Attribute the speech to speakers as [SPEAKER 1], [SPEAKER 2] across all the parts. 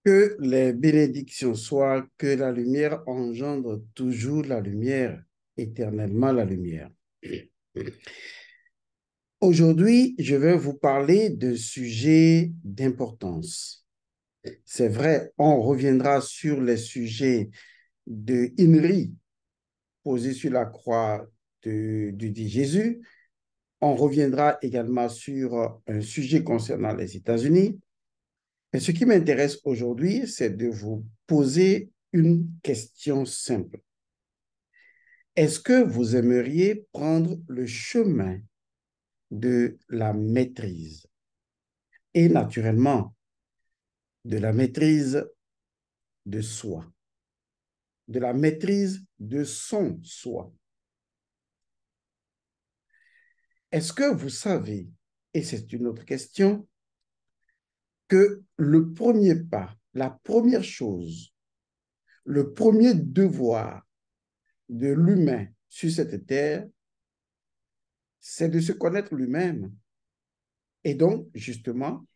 [SPEAKER 1] Que les bénédictions soient, que la lumière engendre toujours la lumière, éternellement la lumière. Aujourd'hui, je vais vous parler de sujets d'importance. C'est vrai, on reviendra sur les sujets de Inri posés sur la croix du dit Jésus. On reviendra également sur un sujet concernant les États-Unis. Mais ce qui m'intéresse aujourd'hui, c'est de vous poser une question simple. Est-ce que vous aimeriez prendre le chemin de la maîtrise et naturellement de la maîtrise de soi, de la maîtrise de son soi? Est-ce que vous savez, et c'est une autre question, que le premier pas, la première chose, le premier devoir de l'humain sur cette terre, c'est de se connaître lui-même. Et donc, justement,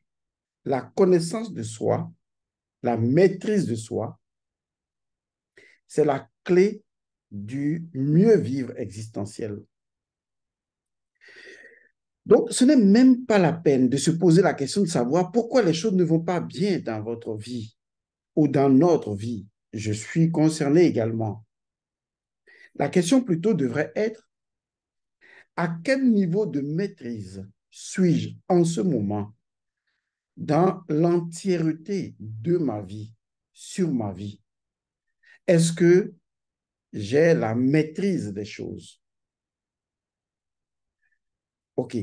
[SPEAKER 1] la connaissance de soi, la maîtrise de soi, c'est la clé du mieux vivre existentiel. Donc, ce n'est même pas la peine de se poser la question de savoir pourquoi les choses ne vont pas bien dans votre vie ou dans notre vie. Je suis concerné également. La question plutôt devrait être à quel niveau de maîtrise suis-je en ce moment dans l'entièreté de ma vie, sur ma vie? Est-ce que j'ai la maîtrise des choses? OK.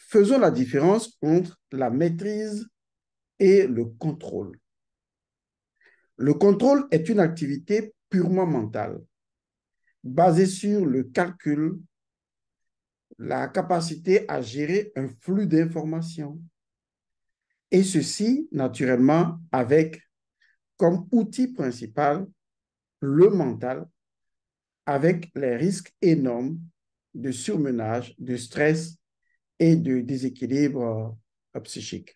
[SPEAKER 1] Faisons la différence entre la maîtrise et le contrôle. Le contrôle est une activité purement mentale, basée sur le calcul, la capacité à gérer un flux d'informations. Et ceci, naturellement, avec comme outil principal le mental, avec les risques énormes de surmenage, de stress et de déséquilibre psychique.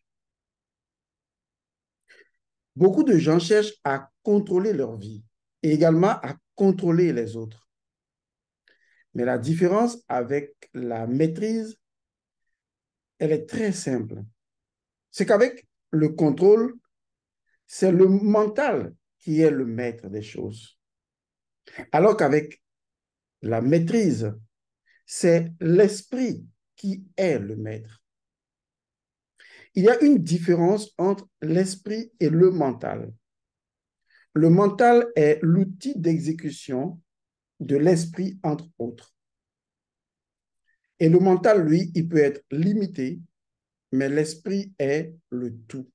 [SPEAKER 1] Beaucoup de gens cherchent à contrôler leur vie et également à contrôler les autres. Mais la différence avec la maîtrise, elle est très simple. C'est qu'avec le contrôle, c'est le mental qui est le maître des choses. Alors qu'avec la maîtrise, c'est l'esprit qui est le maître. Il y a une différence entre l'esprit et le mental. Le mental est l'outil d'exécution de l'esprit, entre autres. Et le mental, lui, il peut être limité, mais l'esprit est le tout.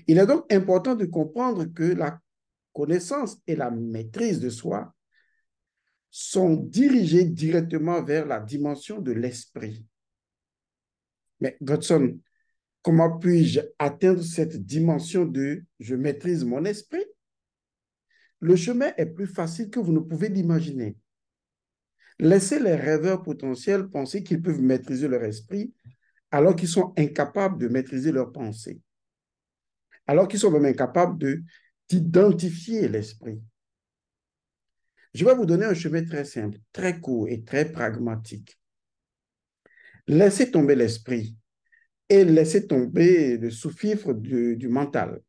[SPEAKER 1] Il est donc important de comprendre que la connaissance et la maîtrise de soi sont dirigées directement vers la dimension de l'esprit. Mais Godson, comment puis-je atteindre cette dimension de je maîtrise mon esprit? Le chemin est plus facile que vous ne pouvez l'imaginer. Laissez les rêveurs potentiels penser qu'ils peuvent maîtriser leur esprit alors qu'ils sont incapables de maîtriser leurs pensées, alors qu'ils sont même incapables d'identifier l'esprit. Je vais vous donner un chemin très simple, très court et très pragmatique. Laissez tomber l'esprit et laissez tomber le sous-fifre du mental.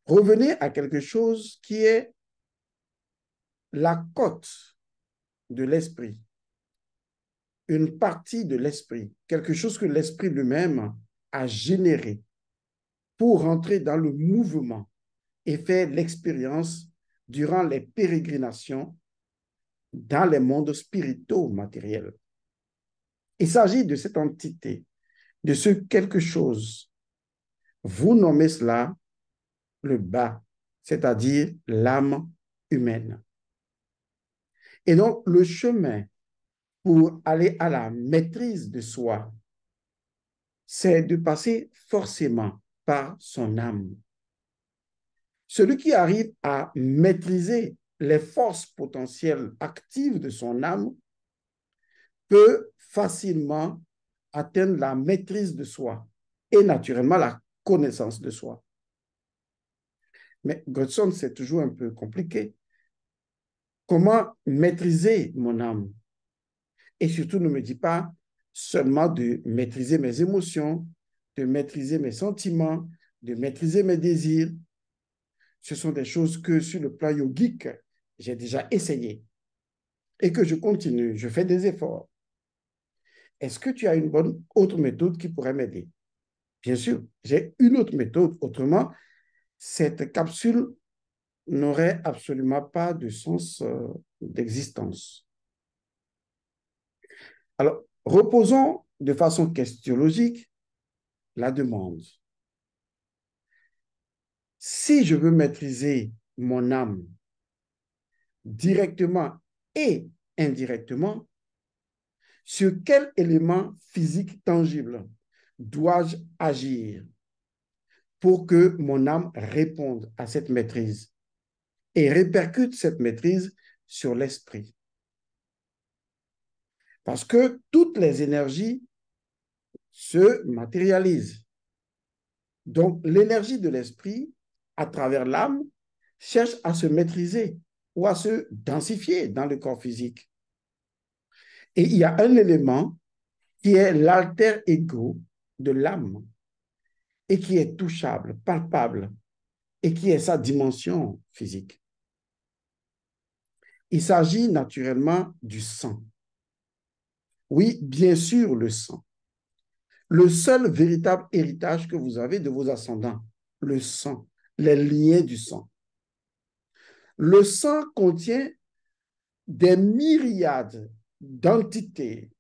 [SPEAKER 1] Revenez à quelque chose qui est la cote de l'esprit, une partie de l'esprit, quelque chose que l'esprit lui-même a généré pour rentrer dans le mouvement et faire l'expérience durant les pérégrinations dans les mondes spirituels matériels. Il s'agit de cette entité, de ce quelque chose. Vous nommez cela le bas, c'est-à-dire l'âme humaine. Et donc, le chemin pour aller à la maîtrise de soi, c'est de passer forcément par son âme. Celui qui arrive à maîtriser les forces potentielles actives de son âme peut facilement atteindre la maîtrise de soi et naturellement la connaissance de soi. Mais Godson, c'est toujours un peu compliqué. Comment maîtriser mon âme? Et surtout, ne me dis pas seulement de maîtriser mes émotions, de maîtriser mes sentiments, de maîtriser mes désirs. Ce sont des choses que sur le plan yogique, j'ai déjà essayé et que je continue, je fais des efforts. Est-ce que tu as une bonne autre méthode qui pourrait m'aider? Bien sûr, j'ai une autre méthode. Autrement, cette capsule n'aurait absolument pas de sens d'existence. Alors, reposons de façon questionologique la demande. Si je veux maîtriser mon âme directement et indirectement, sur quel élément physique tangible dois-je agir pour que mon âme réponde à cette maîtrise et répercute cette maîtrise sur l'esprit? Parce que toutes les énergies se matérialisent. Donc, l'énergie de l'esprit, à travers l'âme, cherche à se maîtriser ou à se densifier dans le corps physique. Et il y a un élément qui est l'alter ego de l'âme et qui est touchable, palpable, et qui est sa dimension physique. Il s'agit naturellement du sang. Oui, bien sûr, le sang. Le seul véritable héritage que vous avez de vos ascendants, le sang, les liens du sang. Le sang contient des myriades d'entités,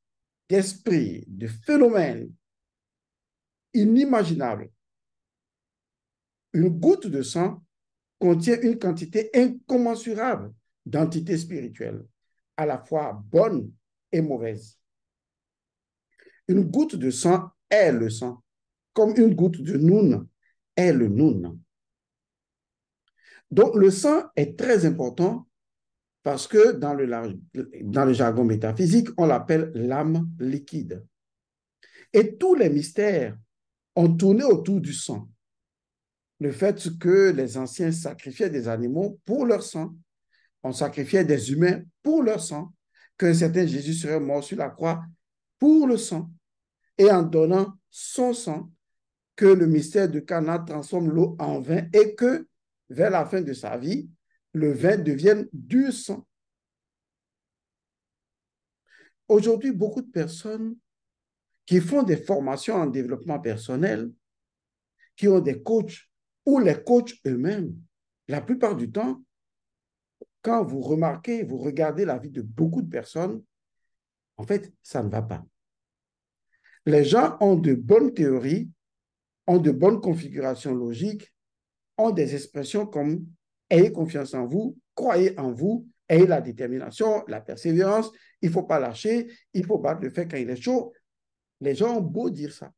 [SPEAKER 1] d'esprits, de phénomènes inimaginables. Une goutte de sang contient une quantité incommensurable d'entités spirituelles, à la fois bonnes et mauvaises. Une goutte de sang est le sang, comme une goutte de noun est le noun. Donc, le sang est très important parce que dans le jargon métaphysique, on l'appelle l'âme liquide. Et tous les mystères ont tourné autour du sang. Le fait que les anciens sacrifiaient des animaux pour leur sang, on sacrifiait des humains pour leur sang, qu'un certain Jésus serait mort sur la croix pour le sang, et en donnant son sang, que le mystère de Cana transforme l'eau en vin et que, vers la fin de sa vie, le vin devienne du sang. Aujourd'hui, beaucoup de personnes qui font des formations en développement personnel, qui ont des coachs ou les coachs eux-mêmes, la plupart du temps, quand vous remarquez, vous regardez la vie de beaucoup de personnes, en fait, ça ne va pas. Les gens ont de bonnes théories, ont de bonnes configurations logiques, ont des expressions comme ayez confiance en vous, croyez en vous, ayez la détermination, la persévérance, il ne faut pas lâcher, il faut battre le fer quand il est chaud. Les gens ont beau dire ça.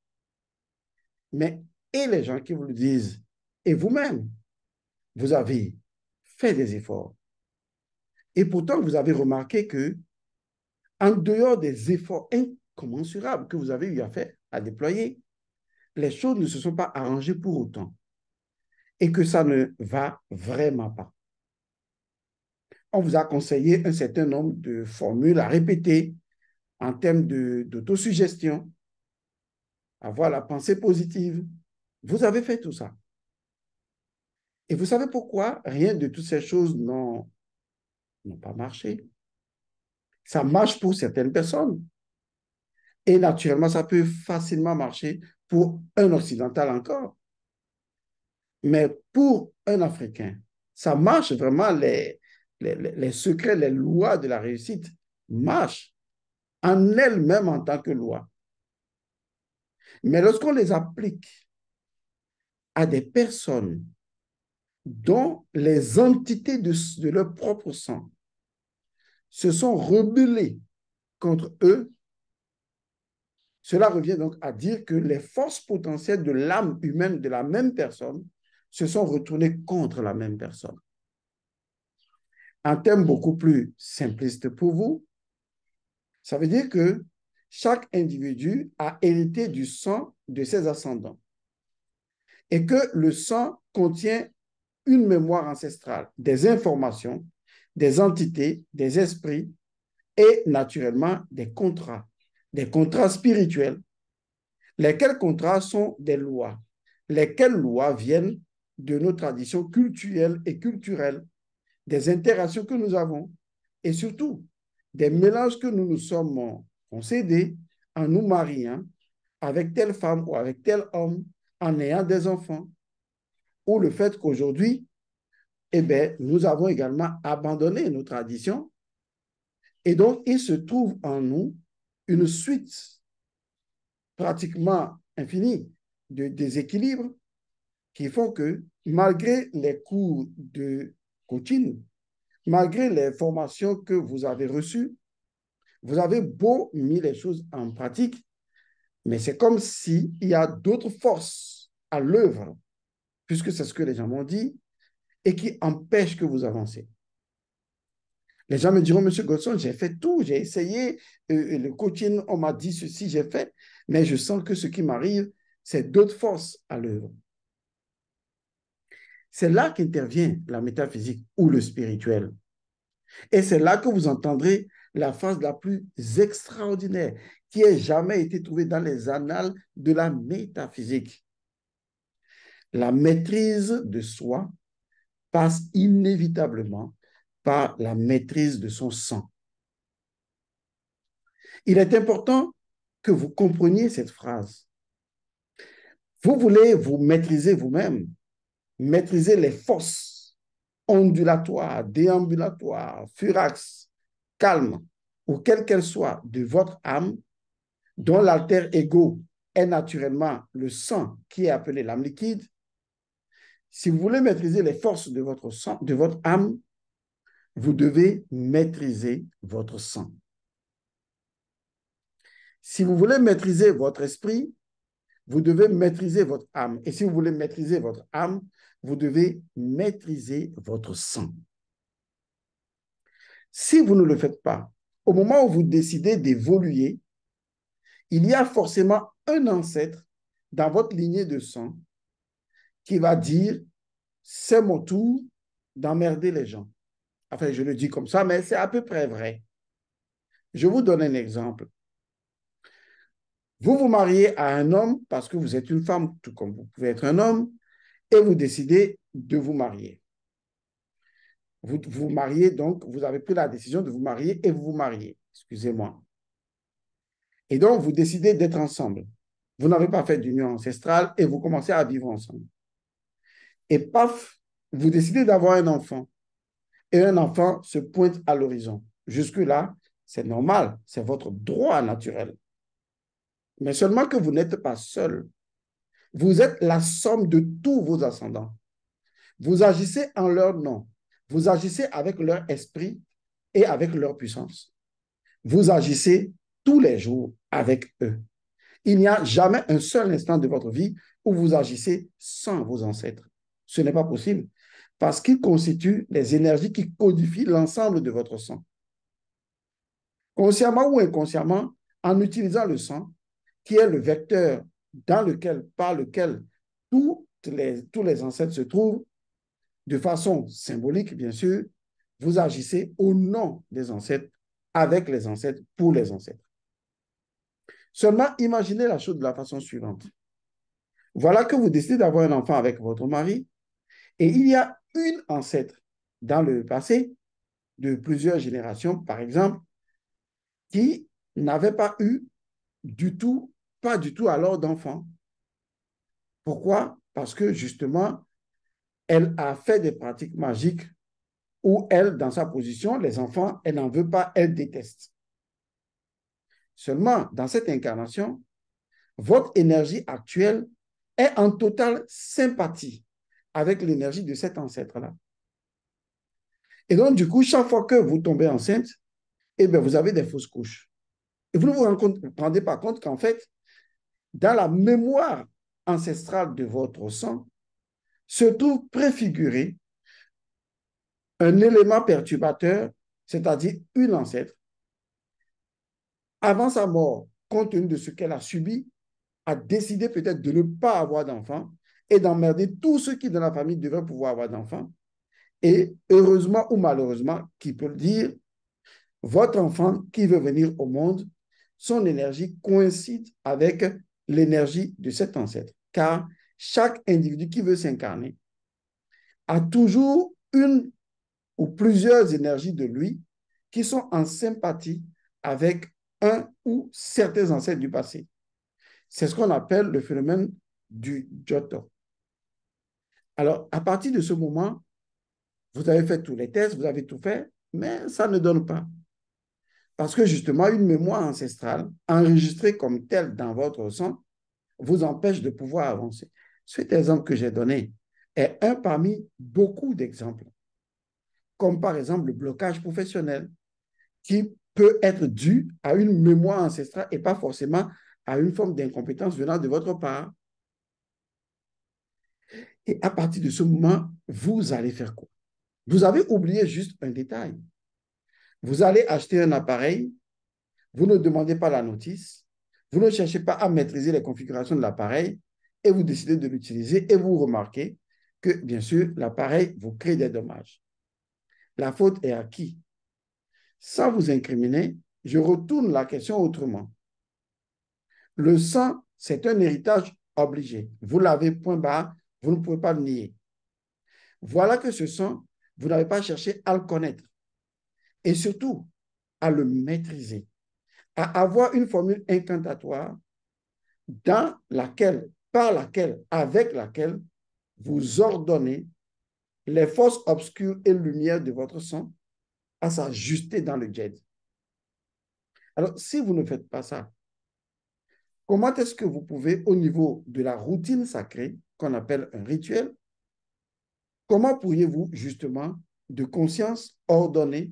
[SPEAKER 1] Mais, et les gens qui vous le disent, et vous-même, vous avez fait des efforts. Et pourtant, vous avez remarqué que, en dehors des efforts incommensurables que vous avez eu à faire, à déployer, les choses ne se sont pas arrangées pour autant. Et que ça ne va vraiment pas. On vous a conseillé un certain nombre de formules à répéter en termes d'autosuggestion, avoir la pensée positive. Vous avez fait tout ça. Et vous savez pourquoi rien de toutes ces choses n'ont pas marché. Ça marche pour certaines personnes. Et naturellement, ça peut facilement marcher pour un occidental encore. Mais pour un Africain, ça marche vraiment, les secrets, les lois de la réussite marchent en elles-mêmes en tant que loi. Mais lorsqu'on les applique à des personnes dont les entités de leur propre sang se sont rebellées contre eux, cela revient donc à dire que les forces potentielles de l'âme humaine de la même personne se sont retournées contre la même personne. En termes beaucoup plus simplistes pour vous, ça veut dire que chaque individu a hérité du sang de ses ascendants. et que le sang contient une mémoire ancestrale, des informations, des entités, des esprits et naturellement des contrats spirituels, lesquels contrats sont des lois, lesquelles lois viennent de nos traditions culturelles et culturelles, des interactions que nous avons et surtout des mélanges que nous nous sommes concédés en nous mariant avec telle femme ou avec tel homme, en ayant des enfants, ou le fait qu'aujourd'hui, eh bien, nous avons également abandonné nos traditions et donc il se trouve en nous une suite pratiquement infinie de déséquilibres qui font que malgré les cours de coaching, malgré les formations que vous avez reçues, vous avez beau mis les choses en pratique, mais c'est comme s'il y a d'autres forces à l'œuvre, puisque c'est ce que les gens m'ont dit, et qui empêchent que vous avancez. Les gens me diront, Monsieur Godson, j'ai fait tout, j'ai essayé le coaching, on m'a dit ceci, j'ai fait, mais je sens que ce qui m'arrive, c'est d'autres forces à l'œuvre. C'est là qu'intervient la métaphysique ou le spirituel. Et c'est là que vous entendrez la phrase la plus extraordinaire qui ait jamais été trouvée dans les annales de la métaphysique. La maîtrise de soi passe inévitablement par la maîtrise de son sang. Il est important que vous compreniez cette phrase. Vous voulez vous maîtriser vous-même, maîtriser les forces ondulatoires, déambulatoires, furax, calmes, ou quelles qu'elles soient de votre âme, dont l'alter ego est naturellement le sang qui est appelé l'âme liquide. Si vous voulez maîtriser les forces de votre sang, de votre âme, vous devez maîtriser votre sang. Si vous voulez maîtriser votre esprit, vous devez maîtriser votre âme. Et si vous voulez maîtriser votre âme, vous devez maîtriser votre sang. Si vous ne le faites pas, au moment où vous décidez d'évoluer, il y a forcément un ancêtre dans votre lignée de sang qui va dire, c'est mon tour d'emmerder les gens. Enfin, je le dis comme ça, mais c'est à peu près vrai. Je vous donne un exemple. Vous vous mariez à un homme parce que vous êtes une femme, tout comme vous pouvez être un homme, et vous décidez de vous marier. Vous vous mariez donc, vous avez pris la décision de vous marier et vous vous mariez. Excusez-moi. Et donc, vous décidez d'être ensemble. Vous n'avez pas fait d'union ancestrale et vous commencez à vivre ensemble. Et paf, vous décidez d'avoir un enfant. Et un enfant se pointe à l'horizon. Jusque-là, c'est normal, c'est votre droit naturel. Mais seulement que vous n'êtes pas seul. Vous êtes la somme de tous vos ascendants. Vous agissez en leur nom. Vous agissez avec leur esprit et avec leur puissance. Vous agissez tous les jours avec eux. Il n'y a jamais un seul instant de votre vie où vous agissez sans vos ancêtres. Ce n'est pas possible parce qu'ils constituent les énergies qui codifient l'ensemble de votre sang. Consciemment ou inconsciemment, en utilisant le sang, qui est le vecteur par lequel tous les ancêtres se trouvent, de façon symbolique, bien sûr, vous agissez au nom des ancêtres, avec les ancêtres, pour les ancêtres. Seulement, imaginez la chose de la façon suivante. Voilà que vous décidez d'avoir un enfant avec votre mari et il y a une ancêtre dans le passé, de plusieurs générations, par exemple, qui n'avait pas eu du tout, pas du tout alors d'enfant. Pourquoi? Parce que justement, elle a fait des pratiques magiques où elle, dans sa position, les enfants, elle n'en veut pas, elle déteste. Seulement, dans cette incarnation, votre énergie actuelle est en totale sympathie avec l'énergie de cet ancêtre-là. Et donc, du coup, chaque fois que vous tombez enceinte, eh bien, vous avez des fausses couches. Et vous ne vous rendez pas compte qu'en fait, dans la mémoire ancestrale de votre sang, se trouve préfiguré un élément perturbateur, c'est-à-dire une ancêtre, avant sa mort, compte tenu de ce qu'elle a subi, a décidé peut-être de ne pas avoir d'enfant et d'emmerder tous ceux qui dans la famille devraient pouvoir avoir d'enfants. Et heureusement ou malheureusement, qui peut le dire, votre enfant qui veut venir au monde, son énergie coïncide avec l'énergie de cet ancêtre. Car chaque individu qui veut s'incarner a toujours une ou plusieurs énergies de lui qui sont en sympathie avec un ou certains ancêtres du passé. C'est ce qu'on appelle le phénomène du Giotto. Alors, à partir de ce moment, vous avez fait tous les tests, vous avez tout fait, mais ça ne donne pas. Parce que justement, une mémoire ancestrale, enregistrée comme telle dans votre sang, vous empêche de pouvoir avancer. Cet exemple que j'ai donné est un parmi beaucoup d'exemples, comme par exemple le blocage professionnel, qui peut être dû à une mémoire ancestrale et pas forcément à une forme d'incompétence venant de votre part. Et à partir de ce moment, vous allez faire quoi? Vous avez oublié juste un détail. Vous allez acheter un appareil, vous ne demandez pas la notice, vous ne cherchez pas à maîtriser les configurations de l'appareil et vous décidez de l'utiliser et vous remarquez que, bien sûr, l'appareil vous crée des dommages. La faute est à qui? Sans vous incriminer, je retourne la question autrement. Le sang, c'est un héritage obligé. Vous l'avez point barre, vous ne pouvez pas le nier. Voilà que ce sang, vous n'avez pas cherché à le connaître et surtout à le maîtriser, à avoir une formule incantatoire dans laquelle, par laquelle, avec laquelle vous ordonnez les forces obscures et lumières de votre sang à s'ajuster dans le jet. Alors, si vous ne faites pas ça, comment est-ce que vous pouvez, au niveau de la routine sacrée, qu'on appelle un rituel, comment pourriez-vous justement, de conscience, ordonner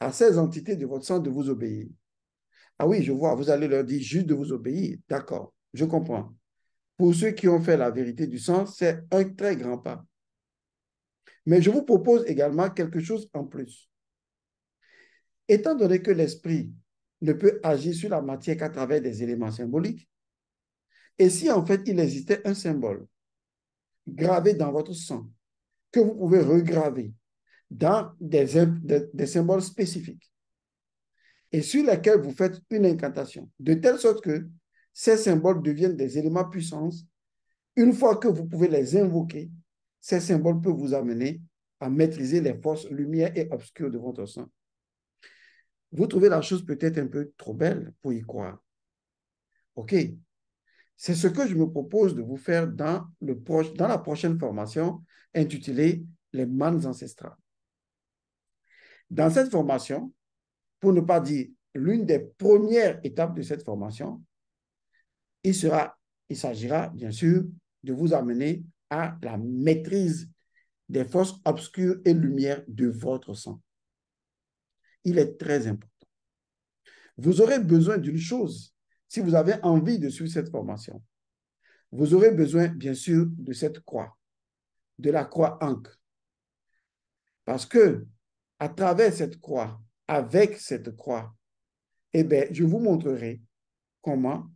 [SPEAKER 1] à ces entités de votre sang de vous obéir? Ah oui, je vois, vous allez leur dire juste de vous obéir. D'accord, je comprends. Pour ceux qui ont fait la vérité du sang, c'est un très grand pas. Mais je vous propose également quelque chose en plus. Étant donné que l'esprit ne peut agir sur la matière qu'à travers des éléments symboliques, et si en fait il existait un symbole gravé dans votre sang, que vous pouvez regraver dans des symboles spécifiques, et sur lesquels vous faites une incantation, de telle sorte que ces symboles deviennent des éléments puissants, une fois que vous pouvez les invoquer, ces symboles peuvent vous amener à maîtriser les forces lumière et obscures de votre sang. Vous trouvez la chose peut-être un peu trop belle pour y croire. OK. C'est ce que je me propose de vous faire dans la prochaine formation intitulée Les mannes ancestrales. Dans cette formation, pour ne pas dire l'une des premières étapes de cette formation, il s'agira bien sûr de vous amener à la maîtrise des forces obscures et lumières de votre sang. Il est très important. Vous aurez besoin d'une chose si vous avez envie de suivre cette formation. Vous aurez besoin, bien sûr, de cette croix, de la croix Ankh. Parce que, à travers cette croix, avec cette croix, eh bien, je vous montrerai comment,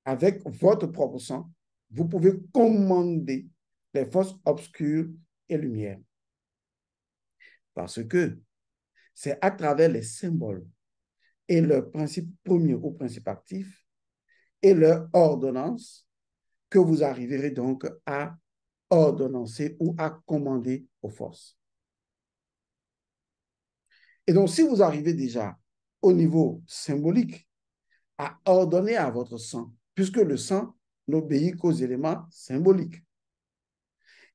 [SPEAKER 1] avec votre propre sang, vous pouvez commander les forces obscures et lumière. Parce que c'est à travers les symboles et leurs principes premiers ou principes actifs et leur ordonnance que vous arriverez donc à ordonnancer ou à commander aux forces. Et donc, si vous arrivez déjà au niveau symbolique à ordonner à votre sang, puisque le sang n'obéit qu'aux éléments symboliques.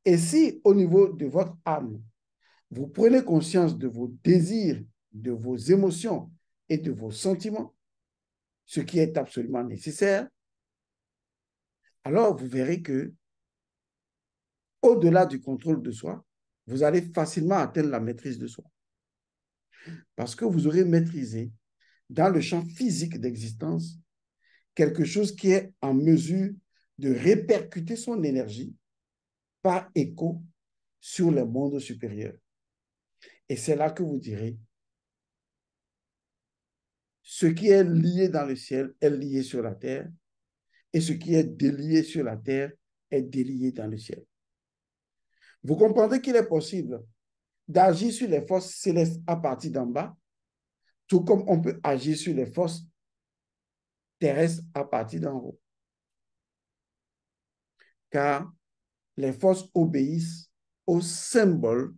[SPEAKER 1] Et si au niveau de votre âme, vous prenez conscience de vos désirs, de vos émotions et de vos sentiments, ce qui est absolument nécessaire, alors vous verrez que au-delà du contrôle de soi, vous allez facilement atteindre la maîtrise de soi. Parce que vous aurez maîtrisé dans le champ physique d'existence quelque chose qui est en mesure de répercuter son énergie par écho sur le monde supérieur. Et c'est là que vous direz, ce qui est lié dans le ciel est lié sur la terre, et ce qui est délié sur la terre est délié dans le ciel. Vous comprendrez qu'il est possible d'agir sur les forces célestes à partir d'en bas, tout comme on peut agir sur les forces terrestres à partir d'en haut. Car les forces obéissent aux symboles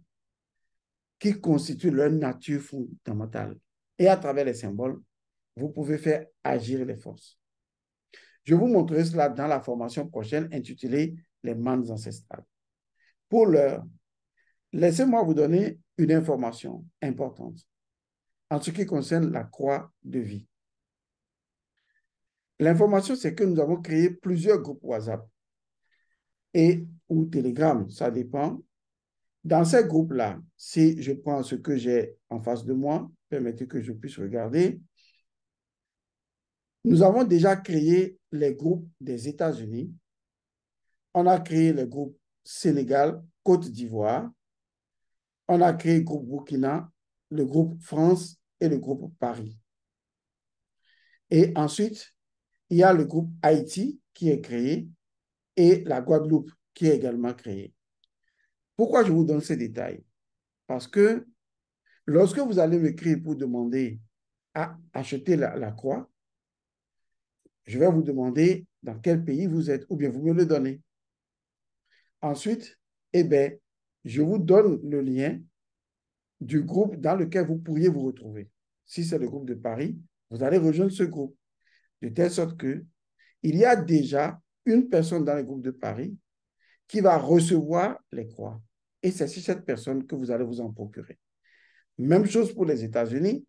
[SPEAKER 1] qui constituent leur nature fondamentale. Et à travers les symboles, vous pouvez faire agir les forces. Je vous montrerai cela dans la formation prochaine intitulée Les mannes ancestrales. Pour l'heure, laissez-moi vous donner une information importante en ce qui concerne la croix de vie. L'information, c'est que nous avons créé plusieurs groupes WhatsApp ou Telegram, ça dépend. Dans ces groupes-là, si je prends ce que j'ai en face de moi, permettez que je puisse regarder, nous avons déjà créé les groupes des États-Unis, on a créé le groupe Sénégal, Côte d'Ivoire, on a créé le groupe Burkina, le groupe France et le groupe Paris. Et ensuite, il y a le groupe Haïti qui est créé et la Guadeloupe qui est également créée. Pourquoi je vous donne ces détails? Parce que lorsque vous allez m'écrire pour demander à acheter la croix, je vais vous demander dans quel pays vous êtes ou bien vous me le donnez. Ensuite, eh bien, je vous donne le lien du groupe dans lequel vous pourriez vous retrouver. Si c'est le groupe de Paris, vous allez rejoindre ce groupe, de telle sorte que il y a déjà une personne dans le groupe de Paris qui va recevoir les croix. Et c'est sur cette personne que vous allez vous en procurer. Même chose pour les États-Unis.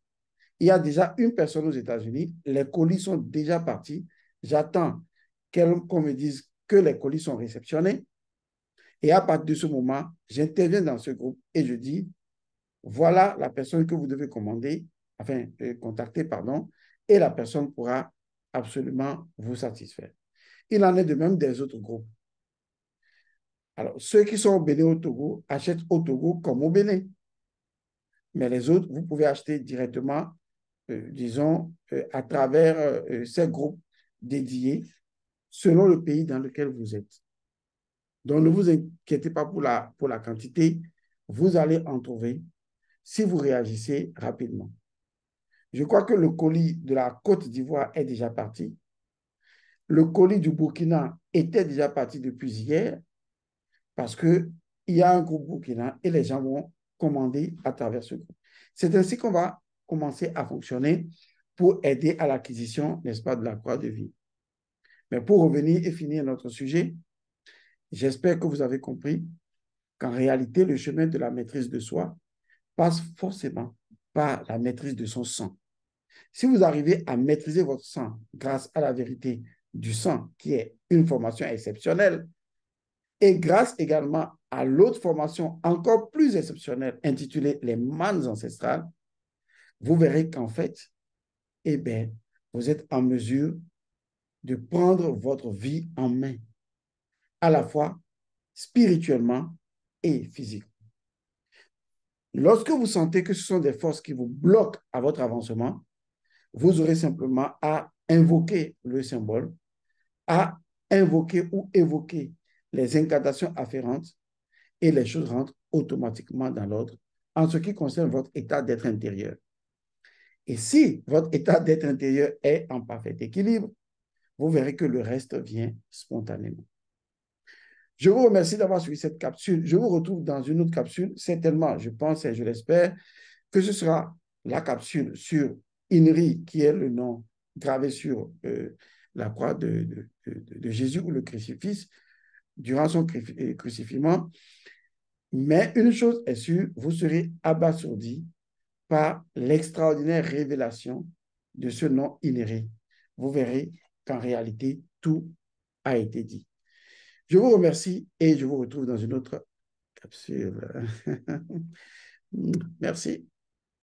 [SPEAKER 1] Il y a déjà une personne aux États-Unis. Les colis sont déjà partis. J'attends qu'on me dise que les colis sont réceptionnés. Et à partir de ce moment, j'interviens dans ce groupe et je dis, voilà la personne que vous devez contacter, pardon, et la personne pourra absolument vous satisfaire. Il en est de même des autres groupes. Alors, ceux qui sont au Bénin, au Togo, achètent au Togo comme au Bénin. Mais les autres, vous pouvez acheter directement, disons, à travers ces groupes dédiés, selon le pays dans lequel vous êtes. Donc, ne vous inquiétez pas pour la quantité, vous allez en trouver si vous réagissez rapidement. Je crois que le colis de la Côte d'Ivoire est déjà parti. Le colis du Burkina était déjà parti depuis hier parce qu'il y a un groupe Burkina et les gens vont commander à travers ce groupe. C'est ainsi qu'on va commencer à fonctionner pour aider à l'acquisition, n'est-ce pas, de la croix de vie. Mais pour revenir et finir notre sujet, j'espère que vous avez compris qu'en réalité, le chemin de la maîtrise de soi passe forcément par la maîtrise de son sang. Si vous arrivez à maîtriser votre sang grâce à la vérité du sang, qui est une formation exceptionnelle, et grâce également à l'autre formation encore plus exceptionnelle intitulée Les mannes ancestrales, vous verrez qu'en fait, eh bien, vous êtes en mesure de prendre votre vie en main, à la fois spirituellement et physiquement. Lorsque vous sentez que ce sont des forces qui vous bloquent à votre avancement, vous aurez simplement à invoquer le symbole, à invoquer ou évoquer les incantations afférentes et les choses rentrent automatiquement dans l'ordre en ce qui concerne votre état d'être intérieur. Et si votre état d'être intérieur est en parfait équilibre, vous verrez que le reste vient spontanément. Je vous remercie d'avoir suivi cette capsule. Je vous retrouve dans une autre capsule. Certainement, je pense et je l'espère, que ce sera la capsule sur Inri, qui est le nom gravé sur la croix de Jésus ou le crucifix durant son crucifixion. Mais une chose est sûre, vous serez abasourdi par l'extraordinaire révélation de ce nom Inri. Vous verrez qu'en réalité, tout a été dit. Je vous remercie et je vous retrouve dans une autre capsule. Merci.